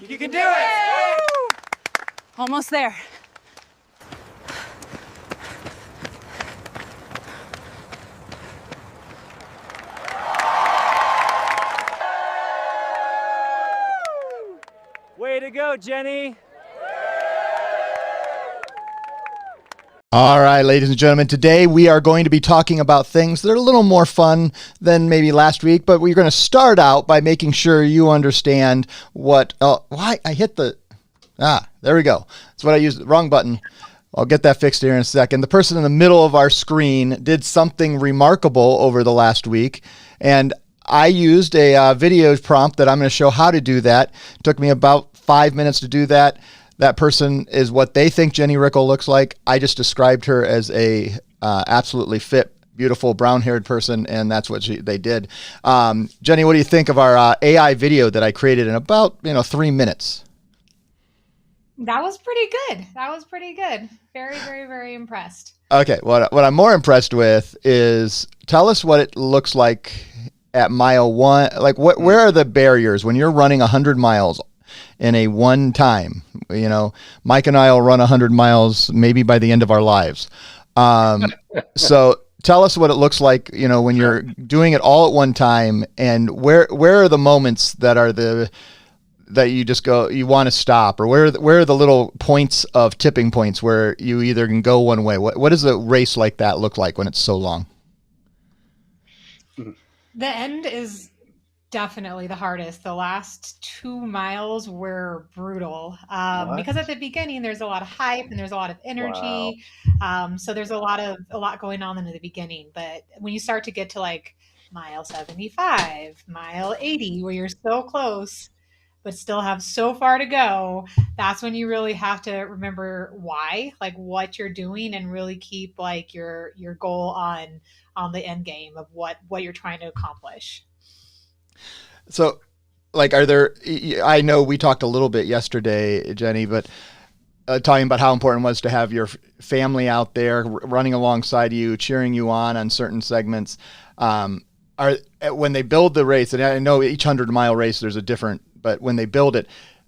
You can do it! Almost there. Way to go, Jenny. All right, ladies and gentlemen, today we are going to be talking about things that are a little more fun than maybe last week, but we're going to start out by making sure you understand what, why I hit the, there we go. That's what I used, the wrong button. I'll get that fixed here in a second. The person in the middle of our screen did something remarkable over the last week, and I used a video prompt that I'm going to show how to do that. It took me about 5 minutes to do that. That person is what they think Jenny Rickle looks like. I just described her as a absolutely fit, beautiful, brown-haired person, and that's what they did. Jenny, what do you think of our AI video that I created in about 3 minutes? That was pretty good. Very, very, very impressed. Okay, what I'm more impressed with is tell us what it looks like at mile one. Like, where are the barriers when you're running 100 miles? In a one time, Mike and I will run 100 miles maybe by the end of our lives. So tell us what it looks like, when you're doing it all at one time, and where are the moments that you just go, you want to stop, or where are the little points of tipping points where you either can go one way? What does a race like that look like when it's so long? The end is definitely the hardest. The last 2 miles were brutal because at the beginning there's a lot of hype and there's a lot of energy. Wow. So there's a lot going on in the beginning. But when you start to get to like mile 75, mile 80, where you're so close but still have so far to go, that's when you really have to remember why, like what you're doing, and really keep like your goal on the end game of what you're trying to accomplish. So, like, I know we talked a little bit yesterday, Jenny, but talking about how important it was to have your family out there running alongside you, cheering you on certain segments. When they build the race, and I know each 100-mile race there's a different, but when they build it,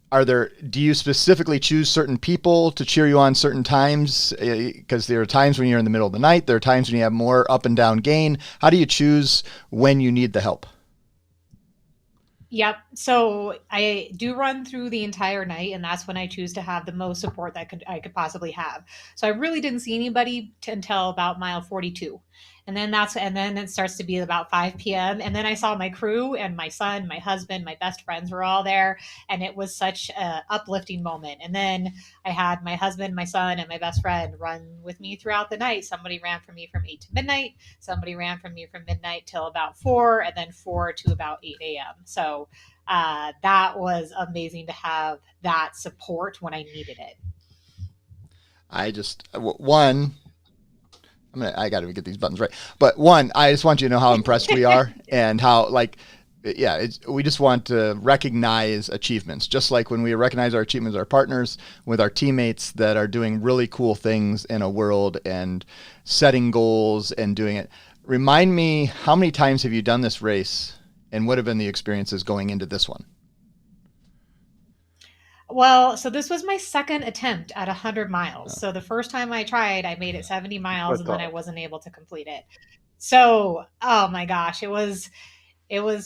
do you specifically choose certain people to cheer you on certain times? Because there are times when you're in the middle of the night, there are times when you have more up and down gain. How do you choose when you need the help? Yep. So I do run through the entire night, and that's when I choose to have the most support that I could possibly have. So I really didn't see anybody until about mile 42. And then it starts to be about 5 p.m. And then I saw my crew and my son, my husband, my best friends were all there. And it was such an uplifting moment. And then I had my husband, my son, and my best friend run with me throughout the night. Somebody ran from me from 8 to midnight. Somebody ran from me from midnight till about 4, and then 4 to about 8 a.m. So that was amazing to have that support when I needed it. I got to get these buttons right. But one, I just want you to know how impressed we are and how, we just want to recognize achievements. Just like when we recognize our achievements, our partners, with our teammates that are doing really cool things in a world and setting goals and doing it. Remind me, how many times have you done this race, and what have been the experiences going into this one? Well, so this was my second attempt at 100 miles. So the first time I tried, I made it 70 miles and then I wasn't able to complete it. So, oh my gosh, it was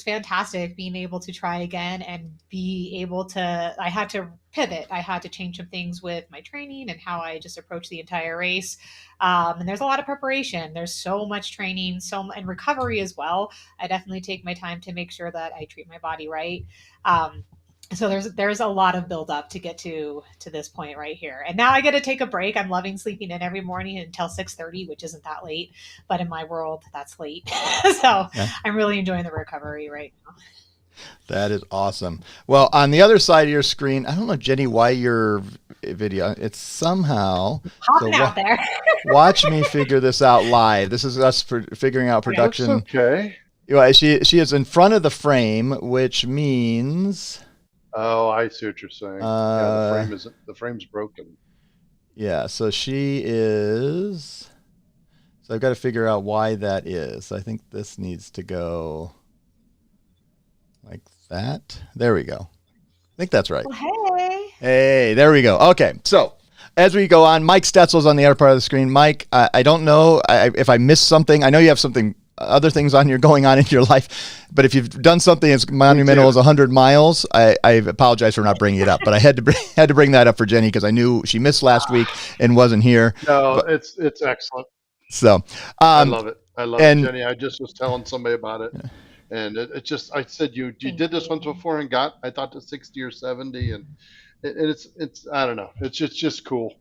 fantastic being able to try again and be able to, I had to pivot. I had to change some things with my training and how I just approach the entire race. And there's a lot of preparation. There's so much training, and recovery as well. I definitely take my time to make sure that I treat my body right. So there's a lot of build up to get to this point right here. And now I get to take a break. I'm loving sleeping in every morning until 6:30, which isn't that late, but in my world, that's late. So yeah. I'm really enjoying the recovery right now. That is awesome. Well, on the other side of your screen, I don't know, Jenny, why your video, it's somehow popping out there. Watch me figure this out live. This is us figuring out production. Okay. She is in front of the frame, which means... Oh, I see what you're saying. The frame's broken. Yeah, so she is. So I've got to figure out why that is. I think this needs to go like that. There we go. think that's right. Oh, hey. Hey, there we go. Okay, so as we go on, Mike Stetzel's on the other part of the screen. Mike, I don't know if I missed something. I know you have other things going on in your life, but if you've done something as monumental as 100 miles, I apologize for not bringing it up, but I had to bring that up for Jenny because I knew she missed last week and wasn't here. No, but, it's excellent. So, I love it. I love and, it, Jenny. I just was telling somebody about it, and it just I said you did this once before and got I thought to 60 or 70, and it's I don't know. It's just cool.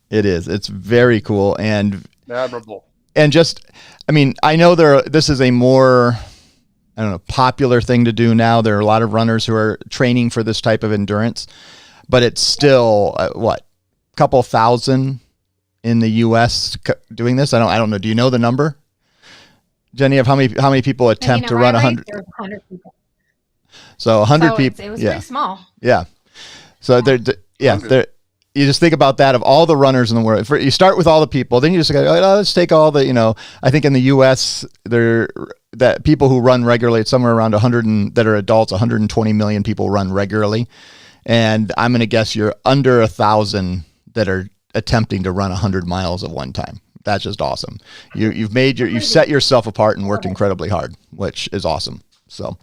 It is. It's very cool and admirable. And just, I mean, I know this is a more, I don't know, popular thing to do now. There are a lot of runners who are training for this type of endurance, but it's still a couple thousand in the U.S. doing this. I don't know. Do you know the number, Jenny, of how many people attempt to run 100? There's 100 people. So 100 people. It was pretty small. Yeah. So you just think about that of all the runners in the world. You start with all the people, then you just go, let's take all the, I think in the U.S. that people who run regularly, it's somewhere around 100 that are adults, 120 million people run regularly. And I'm going to guess you're under 1,000 that are attempting to run 100 miles at one time. That's just awesome. You've set yourself apart and worked incredibly hard, which is awesome. So,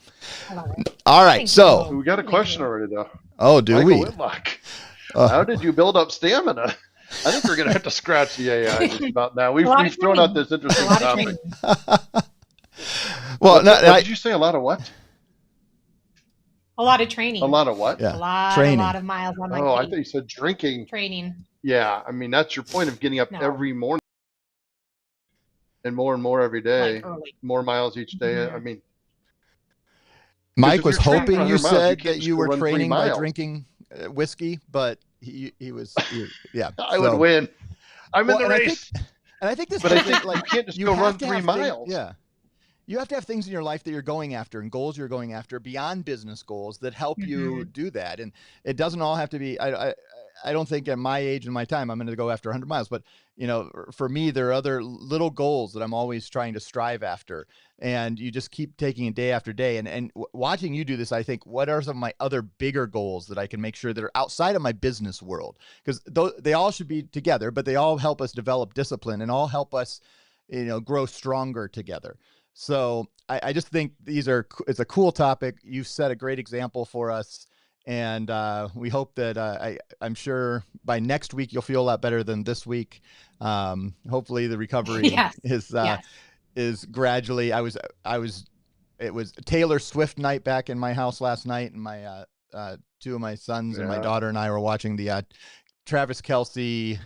all right. So we got a question already though. Oh, do Michael we? Whitlock. How did you build up stamina? I think we're going to have to scratch the AI just about now. We've thrown out this interesting topic. Well, did you say a lot of what? A lot of training. A lot of what? Yeah. A lot of miles on my feet. I thought you said drinking. Training. Yeah, I mean, that's your point of getting up every morning and more every day. Like more miles each day. Mm-hmm. I mean. Mike was hoping you said that you were training by drinking whiskey, but he was yeah. I would win. I'm in the race. I think this. But I think you can't just go run 3 miles. You have to have things in your life that you're going after and goals you're going after beyond business goals that help you do that. And it doesn't all have to be. I don't think at my age and my time I'm going to go after 100 miles, but for me there are other little goals that I'm always trying to strive after, and you just keep taking it day after day. And watching you do this, I think, what are some of my other bigger goals that I can make sure that are outside of my business world? Because they all should be together, but they all help us develop discipline and all help us, grow stronger together. So I just think it's a cool topic. You've set a great example for us. And we hope that I'm sure by next week you'll feel a lot better than this week. Hopefully the recovery is gradually. It was Taylor Swift night back in my house last night, and my two of my sons and my daughter and I were watching the Travis Kelce,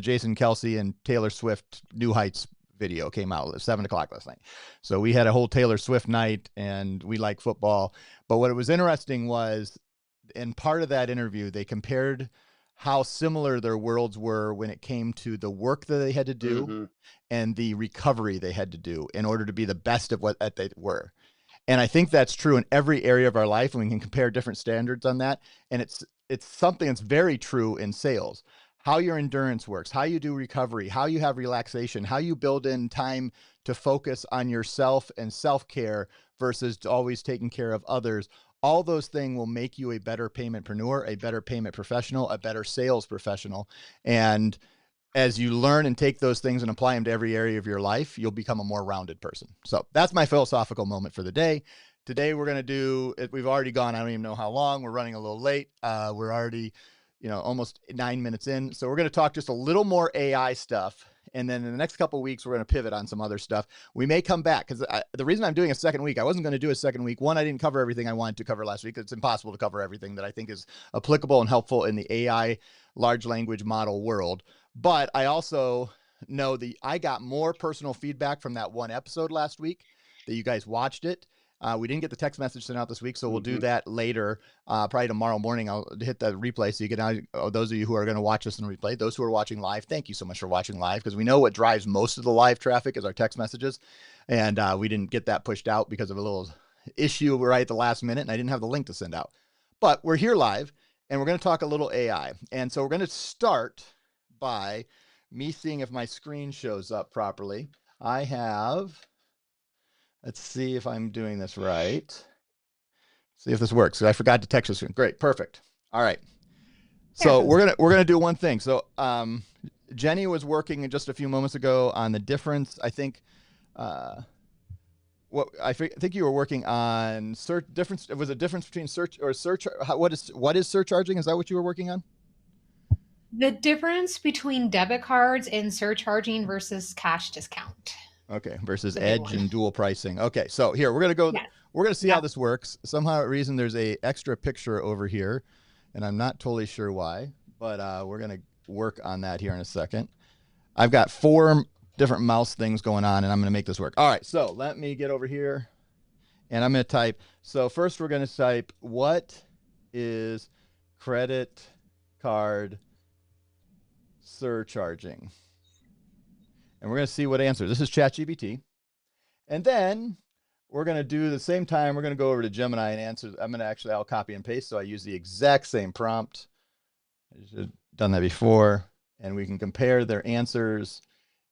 Jason Kelce, and Taylor Swift New Heights video came out at 7:00 last night. So we had a whole Taylor Swift night, and we like football. But what was interesting was, in part of that interview, they compared how similar their worlds were when it came to the work that they had to do and the recovery they had to do in order to be the best of what they were. And I think that's true in every area of our life, and we can compare different standards on that. And it's something that's very true in sales. How your endurance works, how you do recovery, how you have relaxation, how you build in time to focus on yourself and self-care versus always taking care of others. All those things will make you a better paymentpreneur, a better payment professional, a better sales professional. And as you learn and take those things and apply them to every area of your life, you'll become a more rounded person. So that's my philosophical moment for the day. Today we're going to do it. We've already gone, I don't even know how long. We're running a little late. We're already, almost 9 minutes in. So we're going to talk just a little more AI stuff. And then in the next couple of weeks, we're going to pivot on some other stuff. We may come back because the reason I'm doing a second week, I wasn't going to do a second week. One, I didn't cover everything I wanted to cover last week. It's impossible to cover everything that I think is applicable and helpful in the AI large language model world. But I also know that I got more personal feedback from that one episode last week that you guys watched it. We didn't get the text message sent out this week, so we'll do that later. Probably tomorrow morning, I'll hit the replay so you can. Those of you who are going to watch this in replay, those who are watching live, thank you so much for watching live, because we know what drives most of the live traffic is our text messages, and we didn't get that pushed out because of a little issue right at the last minute, and I didn't have the link to send out. But we're here live, and we're going to talk a little AI, and so we're going to start by me seeing if my screen shows up properly. I have. Let's see if I'm doing this right. See if this works. I forgot to text this one. Great, perfect. All right. So we're gonna do one thing. So Jenny was working just a few moments ago on the difference. I think I think you were working on search difference. It was a difference between search or search. What is surcharging? Is that what you were working on? The difference between debit cards and surcharging versus cash discount. Okay, versus The big edge one. and dual pricing. Okay, so here we're gonna go. Yes. We're gonna see how this works. Somehow, reason there's a extra picture over here, and I'm not totally sure why, but we're gonna work on that here in a second. I've got 4 different mouse things going on, and I'm gonna make this work. All right, so let me get over here, and I'm gonna type. So first, we're gonna type what is credit card surcharging, and we're gonna see what answers. This is ChatGPT. And then we're going to do the same time. We're going to go over to Gemini and answer. I'll copy and paste. So I use the exact same prompt. I should have done that before. And we can compare their answers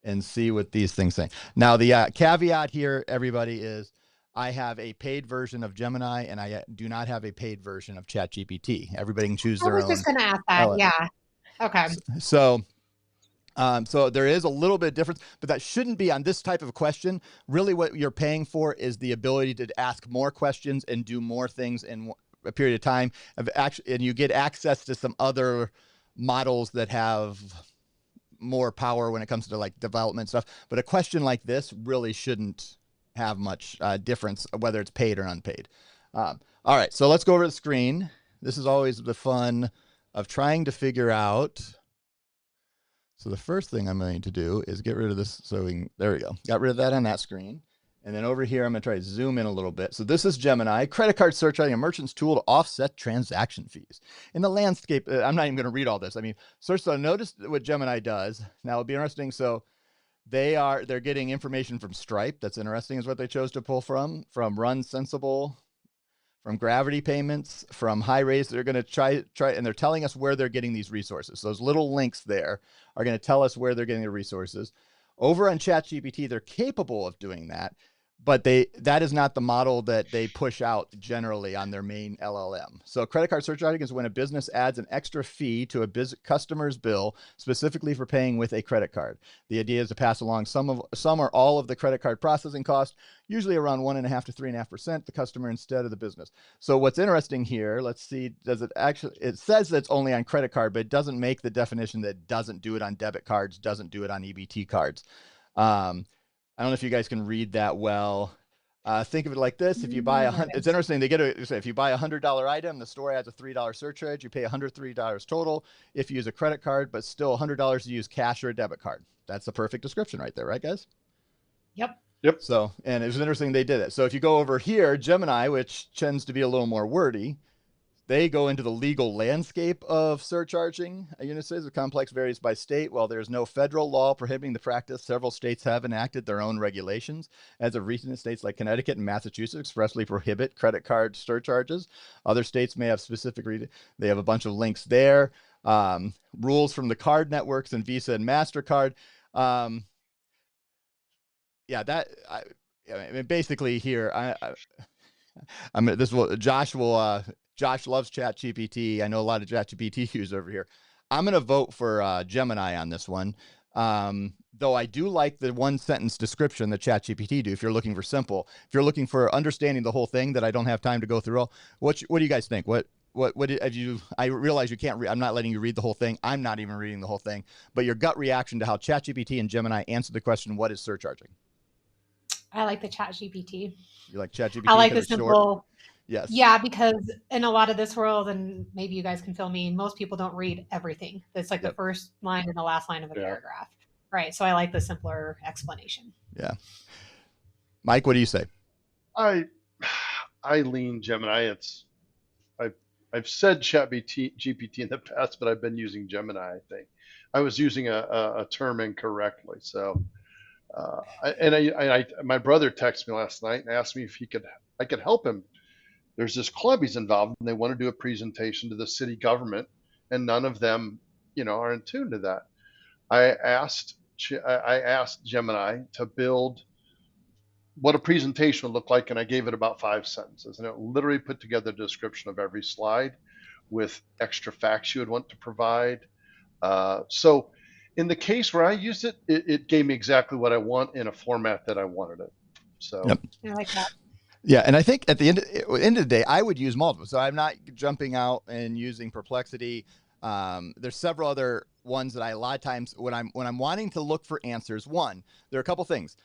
and see what these things say. Now, the caveat here, everybody, is I have a paid version of Gemini and I do not have a paid version of ChatGPT. Everybody can choose their own. I was just going to ask that. Yeah. Okay. So there is a little bit of difference, but that shouldn't be on this type of question. Really what you're paying for is the ability to ask more questions and do more things in a period of time. And you get access to some other models that have more power when it comes to like development stuff. But a question like this really shouldn't have much difference whether it's paid or unpaid. All right, so let's go over the screen. This is always the fun of trying to figure out. So the first thing I'm going to do is get rid of this. So there we go. Got rid of that on that screen. And then over here, I'm going to try to zoom in a little bit. So this is Gemini, credit card surcharging, a merchant's tool to offset transaction fees. In the landscape, I'm not even going to read all this. I mean, so notice what Gemini does. Now it'll be interesting. So they're getting information from Stripe. That's interesting is what they chose to pull from Run Sensible, from Gravity Payments, from High Raise. They're going to try, and they're telling us where they're getting these resources. Those little links there are going to tell us where they're getting the resources. Over on ChatGPT, they're capable of doing that, but that is not the model that they push out generally on their main LLM. So credit card surcharging is when a business adds an extra fee to a customer's bill specifically for paying with a credit card. The idea is to pass along some or all of the credit card processing cost, usually around 1.5% to 3.5%, the customer instead of the business. So what's interesting here, let's see, it says that it's only on credit card, but it doesn't make the definition that it doesn't do it on debit cards, doesn't do it on EBT cards. I don't know if you guys can read that well. Think of it like this: if you buy it's interesting. If you buy $100 item, the store adds a $3 surcharge. You pay $103 total if you use a credit card, but still $100 to use cash or a debit card. That's the perfect description right there, right, guys? Yep. So, and it was interesting they did it. So if you go over here, Gemini, which tends to be a little more wordy, they go into the legal landscape of surcharging. Unit says the complex varies by state. While there's no federal law prohibiting the practice, several states have enacted their own regulations. As of recent, states like Connecticut and Massachusetts expressly prohibit credit card surcharges. Other states may have specific they have a bunch of links there. Rules from the card networks and Visa and MasterCard. Basically here, Josh loves ChatGPT. I know a lot of ChatGPT users over here. I'm going to vote for Gemini on this one. Though I do like the one sentence description that ChatGPT do. If you're looking for simple, if you're looking for understanding the whole thing that I don't have time to go through all, what do you guys think? What have you, I realize you can't I'm not letting you read the whole thing. I'm not even reading the whole thing, but your gut reaction to how ChatGPT and Gemini answer the question, what is surcharging? I like the ChatGPT. You like ChatGPT? I like the simple. Short? Yes. Yeah, because in a lot of this world, and maybe you guys can fill me in, most people don't read everything. It's like the first line and the last line of a paragraph. Right. So I like the simpler explanation. Yeah. Mike, what do you say? I lean Gemini. I've said GPT in the past, but I've been using Gemini. I think I was using a term incorrectly. So, my brother texted me last night and asked me if I could help him. There's this club he's involved in. They want to do a presentation to the city government, and none of them, are in tune to that. I asked Gemini to build what a presentation would look like, and I gave it about 5 sentences, and it literally put together a description of every slide with extra facts you would want to provide. So in the case where I used it, it gave me exactly what I want in a format that I wanted it. So Yep. I like that. Yeah, and I think at the end of the day, I would use multiple. So I'm not jumping out and using Perplexity. There's several other ones that a lot of times when I'm wanting to look for answers. One, there are a couple things.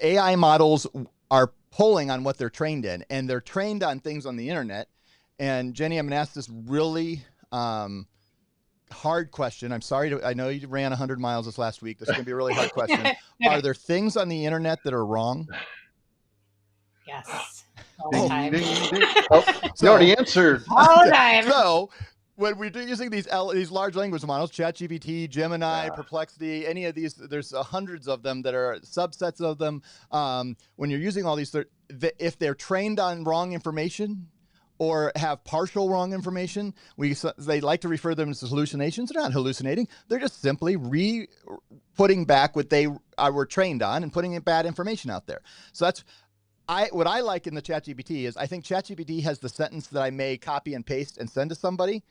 AI models are pulling on what they're trained in, and they're trained on things on the internet. And Jenny, I'm going to ask this really hard question. I'm sorry. I know you ran 100 miles this last week. This is going to be a really hard question. Okay. Are there things on the internet that are wrong? Yes. All the ding, time. ding, ding. Oh, you So- already answered. All the time. So when we're using these large language models, ChatGPT, Gemini, Yeah. Perplexity, any of these, there's hundreds of them that are subsets of them. When you're using all these, if they're trained on wrong information or have partial wrong information, they like to refer them as hallucinations. They're not hallucinating. They're just simply putting back what they were trained on and putting bad information out there. So that's what I like in the ChatGPT is I think ChatGPT has the sentence that I may copy and paste and send to somebody,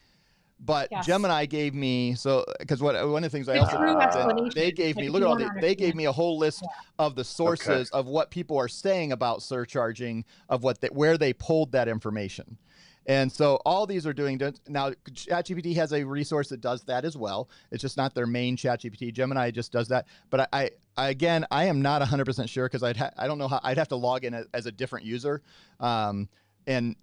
but Yes. Gemini gave me because one of the things I The also true did, explanation. they gave me Like, if look you at all wanna they gave understand. me a whole list of the sources of what people are saying about surcharging of where they pulled that information. And so all these are doing now. ChatGPT has a resource that does that as well. It's just not their main ChatGPT. Gemini just does that. But I am not 100% sure because I don't know how I'd have to log in as a different user, and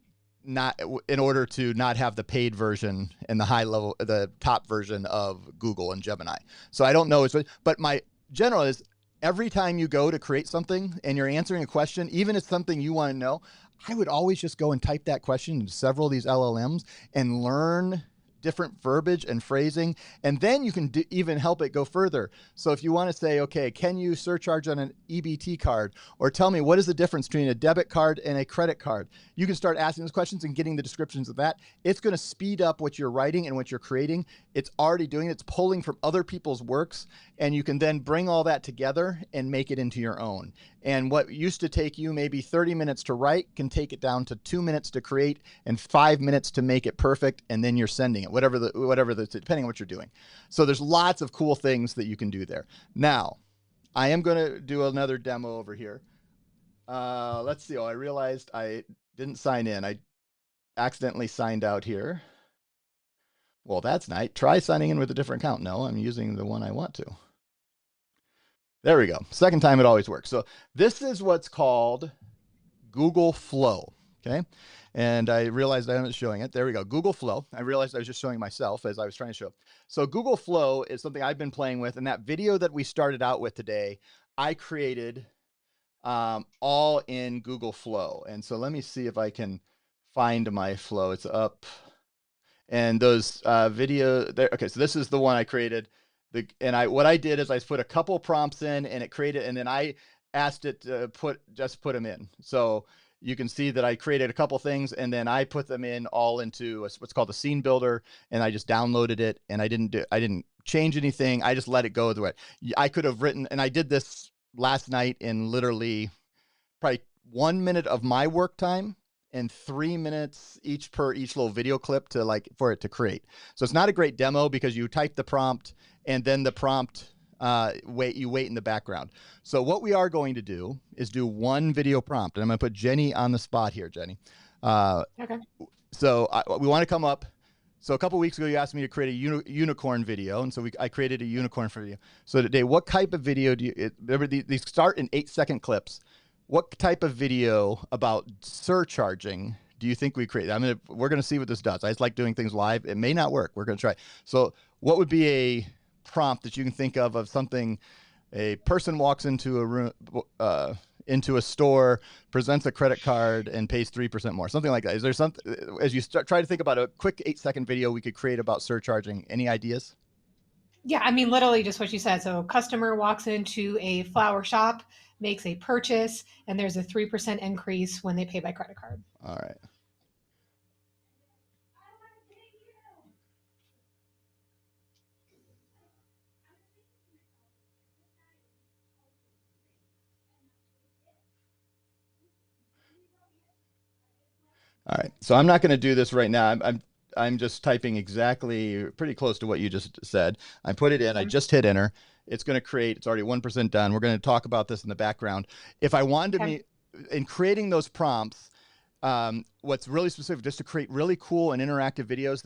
not in order to not have the paid version and the top version of Google and Gemini. So I don't know. But my general is every time you go to create something and you're answering a question, even if it's something you want to know, I would always just go and type that question in several of these LLMs and learn different verbiage and phrasing, and then you can even help it go further. So if you want to say, okay, can you surcharge on an EBT card, or tell me what is the difference between a debit card and a credit card, you can start asking those questions and getting the descriptions of that. It's going to speed up what you're writing and what you're creating. It's already doing it. It's pulling from other people's works, and you can then bring all that together and make it into your own. And what used to take you maybe 30 minutes to write can take it down to 2 minutes to create and 5 minutes to make it perfect, and then you're sending it, whatever the depending on what you're doing. So there's lots of cool things that you can do there. Now, I am going to do another demo over here. Let's see. Oh, I realized I didn't sign in. I accidentally signed out here. Well, that's nice. Try signing in with a different account. No, I'm using the one I want to. There we go. Second time it always works. So this is what's called Google Flow. Okay. And I realized I wasn't showing it. There we go. Google Flow. I realized I was just showing myself as I was trying to show. So Google Flow is something I've been playing with. And that video that we started out with today, I created all in Google Flow. And so let me see if I can find my flow. It's up. And those video there. Okay. So this is the one I created. What I did is I put a couple prompts in and it created, and then I asked it to put them in. So you can see that I created a couple things and then I put them in all into what's called a scene builder, and I just downloaded it, and I didn't change anything. I just let it go the way I could have written, and I did this last night in literally probably 1 minute of my work time and 3 minutes each per each little video clip for it to create. So it's not a great demo because you type the prompt and then the prompt wait in the background. So what we are going to do is do one video prompt, and I'm going to put Jenny on the spot here, Jenny. Okay. So we want to come up. So a couple weeks ago, you asked me to create a unicorn video, and so I created a unicorn for you. So today, what type of video do you? Remember, these start in 8-second clips. What type of video about surcharging do you think we create? We're gonna see what this does. I just like doing things live. It may not work. We're gonna try. So what would be a prompt that you can think of something? A person walks into a room, into a store, presents a credit card, and pays 3% more. Something like that. Is there something, as you try to think about a quick 8-second video we could create about surcharging? Any ideas? Yeah, I mean, literally just what you said. So a customer walks into a flower shop, makes a purchase, and there's a 3% increase when they pay by credit card. All right. All right. So I'm not going to do this right now. I'm just typing exactly pretty close to what you just said. I put it in. I just hit enter. It's going to create. It's already 1% done. We're going to talk about this in the background. If I wanted Okay. in creating those prompts, what's really specific, just to create really cool and interactive videos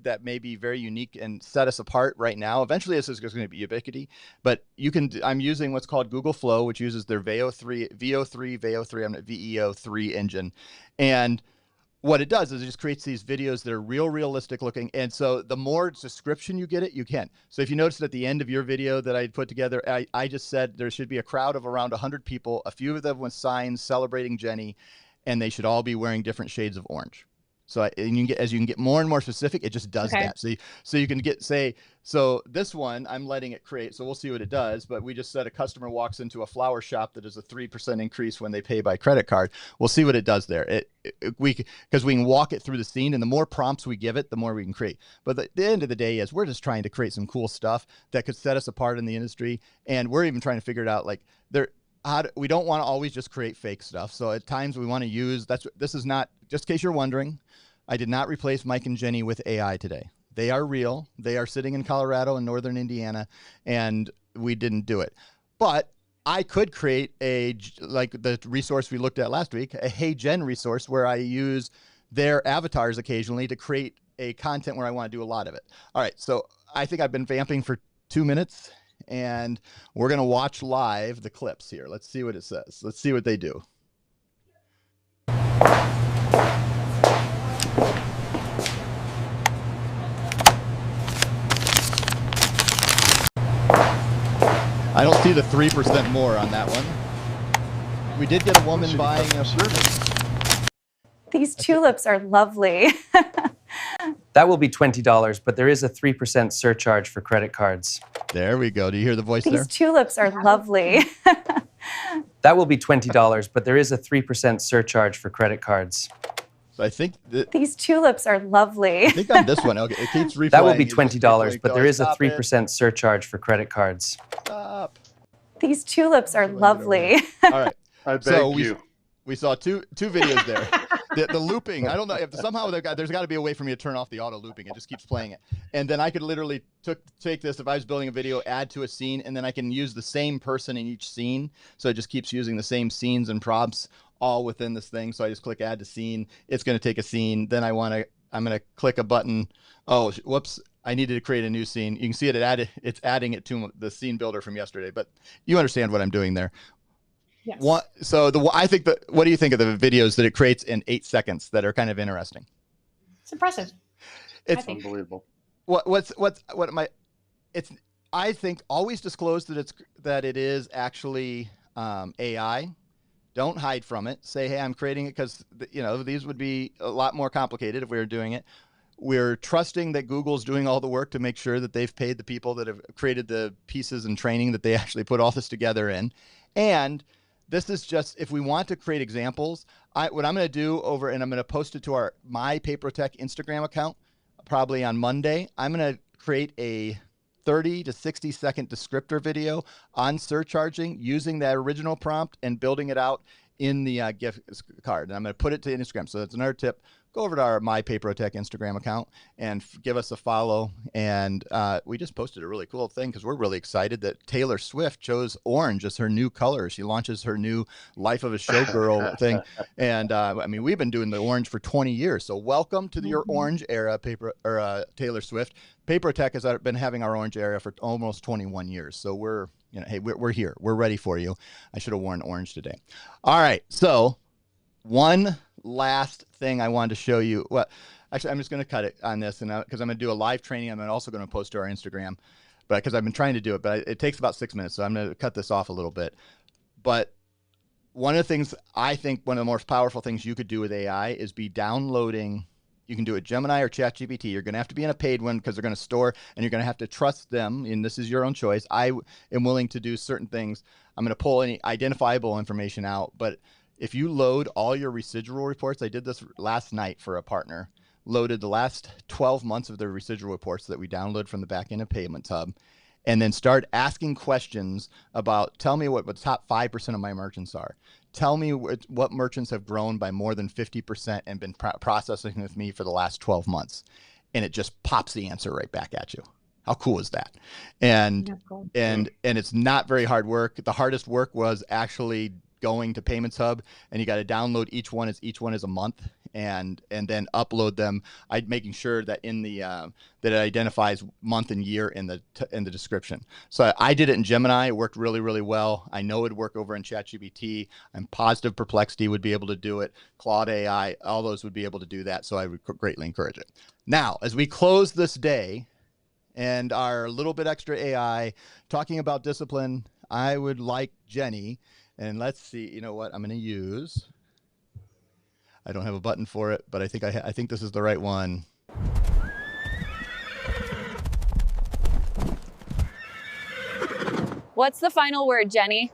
that may be very unique and set us apart right now. Eventually, this is going to be ubiquity, but I'm using what's called Google Flow, which uses their VEO3 engine, and what it does is it just creates these videos that are realistic looking. And so the more description you get it, you can. So if you notice at the end of your video that I put together, I just said there should be a crowd of around 100 people, a few of them with signs celebrating Jenny, and they should all be wearing different shades of orange. So and you can get more and more specific, it just does that. So you can so this one, I'm letting it create. So we'll see what it does. But we just said a customer walks into a flower shop that is a 3% increase when they pay by credit card. We'll see what it does there. Because we can walk it through the scene, and the more prompts we give it, the more we can create. But the end of the day is we're just trying to create some cool stuff that could set us apart in the industry. And we're even trying to figure it out we don't want to always just create fake stuff. So at times we want to use, this is not, just in case you're wondering, I did not replace Mike and Jenny with AI today. They are real. They are sitting in Colorado and northern Indiana, and we didn't do it. But I could create like the resource we looked at last week, a Hey Jen resource where I use their avatars occasionally to create a content where I want to do a lot of it. All right, so I think I've been vamping for 2 minutes, and we're going to watch live the clips here. Let's see what it says. Let's see what they do. I don't see the 3% more on that one. We did get a woman buying a service. These tulips are lovely. That will be $20, but there is a 3% surcharge for credit cards. There we go. Do you hear the voice there? These tulips are lovely. That will be $20, but there is a 3% surcharge for credit cards. So I think these tulips are lovely. I think on this one, okay, it keeps replaying. That will be $20, but there is a 3% surcharge for credit cards. Stop. These tulips are lovely. All right. I beg you. We saw two videos there. The looping, I don't know if somehow there's got to be a way for me to turn off the auto looping. It just keeps playing it. And then I could literally take this, if I was building a video, add to a scene, and then I can use the same person in each scene. So it just keeps using the same scenes and prompts all within this thing. So I just click add to scene. It's going to take a scene. Then I'm going to click a button. Oh, whoops. I needed to create a new scene. You can see it's adding it to the scene builder from yesterday, but you understand what I'm doing there. Yes. What do you think of the videos that it creates in 8 seconds that are kind of interesting? It's impressive. It's Unbelievable. I think always disclose that it is actually AI. Don't hide from it. Say, hey, I'm creating it because these would be a lot more complicated if we were doing it. We're trusting that Google's doing all the work to make sure that they've paid the people that have created the pieces and training that they actually put all this together in. And this is just, if we want to create examples, what I'm going to do and I'm going to post it to our My PayProTec Instagram account probably on Monday. I'm going to create a 30 to 60 second descriptor video on surcharging using that original prompt and building it out in the gift card. And I'm going to put it to Instagram. So that's another tip. Go over to our My PayProTec Instagram account and give us a follow. And we just posted a really cool thing because we're really excited that Taylor Swift chose orange as her new color. She launches her new Life of a Showgirl thing. And we've been doing the orange for 20 years. So welcome to your orange era, Taylor Swift. PayProTec has been having our orange era for almost 21 years. So we're here. We're ready for you. I should have worn orange today. All right. So one last thing I wanted to show you. Well, actually, I'm just going to cut it on this, and because I'm going to do a live training, I'm also going to post to our Instagram, but because I've been trying to do it, but it takes about 6 minutes, so I'm going to cut this off a little bit. But one of the things I think one of the most powerful things you could do with AI is be downloading. You can do it Gemini or ChatGPT. You're going to have to be in a paid one because they're going to store, and you're going to have to trust them. And this is your own choice. I am willing to do certain things. I'm going to pull any identifiable information out, but if you load all your residual reports, I did this last night for a partner, loaded the last 12 months of their residual reports that we download from the back end of Payment Hub. and then start asking questions about, tell me what the top 5% of my merchants are. Tell me what merchants have grown by more than 50% and been processing with me for the last 12 months. And it just pops the answer right back at you. How cool is that? And Cool. and it's not very hard work. The hardest work was actually going to Payments Hub, and you got to download each one is a month, and then upload them. I'm making sure that in the that it identifies month and year in the description. So I did it in Gemini. It worked really, really well. I know it'd work over in ChatGPT. I'm positive Perplexity would be able to do it. Claude AI, all those would be able to do that. So I would greatly encourage it. Now, as we close this day and our little bit extra AI talking about discipline, I would like Jenny, and let's see, you know what I'm going to use. I don't have a button for it, but I think this is the right one. What's the final word, Jenny?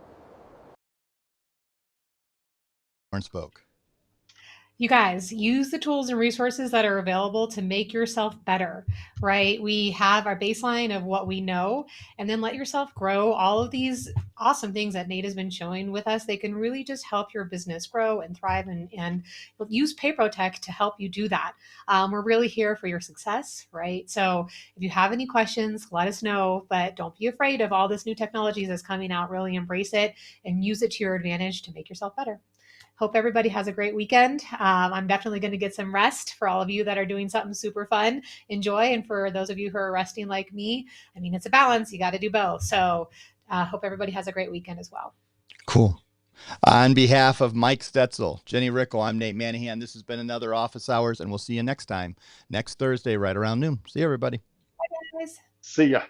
Lauren spoke. You guys, use the tools and resources that are available to make yourself better, right? We have our baseline of what we know, and then let yourself grow. All of these awesome things that Nate has been showing with us, they can really just help your business grow and thrive, and use PayProTec to help you do that. We're really here for your success, right? So if you have any questions, let us know, but don't be afraid of all this new technology that's coming out. Really embrace it and use it to your advantage to make yourself better. Hope everybody has a great weekend. I'm definitely going to get some rest. For all of you that are doing something super fun, enjoy. And for those of you who are resting like me, I mean, it's a balance. You got to do both. So hope everybody has a great weekend as well. Cool. On behalf of Mike Stetzel, Jenny Rickle, I'm Nate Manahan. This has been another Office Hours, and we'll see you next time, next Thursday, right around noon. See you, everybody. Bye, guys. See ya.